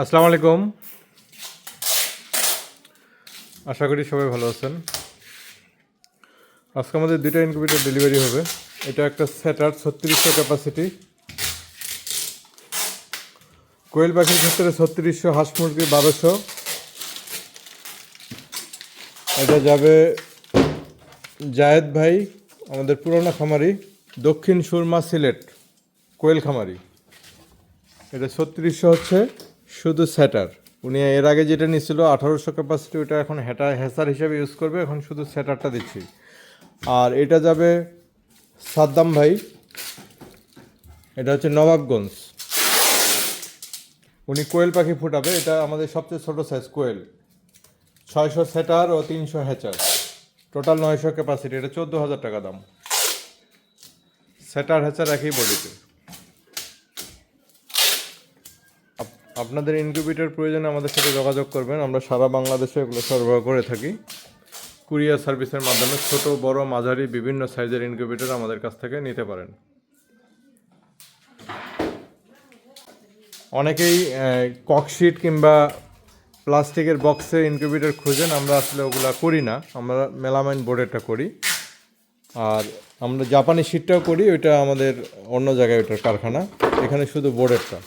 আসসালামু আলাইকুম। আশা করি সবাই ভালো আছেন। আজকে আমাদের দুইটা ইনকিউবেটর ডেলিভারি হবে। এটা একটা সেটার 3600 ক্যাপাসিটি, কোয়েল পাখির ক্ষেত্রে 3600, হাঁস মুরগি 1200। এটা যাবে জায়েদ ভাই, আমাদের পুরোনো খামারি, দক্ষিণ সুরমা সিলেট, কোয়েল খামারি। এটা 3600 হচ্ছে শুধু সেটার। উনি এর আগে যেটা নিয়েছিল 1800 ক্যাপাসিটি, ওটা এখন হেসার হিসেবে ইউজ করবে। এখন শুধু সেটারটা দিচ্ছি। আর এটা যাবে সাদ্দাম ভাই, এটা হচ্ছে নবাবগঞ্জ। উনি কোয়েল পাখি ফুটাবে। এটা আমাদের সবচেয়ে ছোটো সাইজ কোয়েল, 600 সেটার ও 300 হ্যাচার, টোটাল 900 ক্যাপাসিটি। এটা 14,000 টাকা দাম। সেটার হ্যাচার একই বডিতে। আপনাদের ইনকিউবেটর প্রয়োজনে আমাদের সাথে যোগাযোগ করবেন। আমরা সারা বাংলাদেশে এগুলো সরবরাহ করে থাকি কুরিয়ার সার্ভিসের মাধ্যমে। ছোট বড় মাঝারি বিভিন্ন সাইজের ইনকিউবেটর আমাদের কাছ থেকে নিতে পারেন। অনেকেই ককশিট কিংবা প্লাস্টিকের বক্সে ইনকিউবেটর খুঁজেন। আমরা আসলে ওগুলা করি না, আমরা মেলামাইন বোর্ডেরটা করি। আর আমরা জাপানি শিটটাও করি, ওইটা আমাদের অন্য জায়গায়, ওইটার কারখানা। এখানে শুধু বোর্ডেরটা।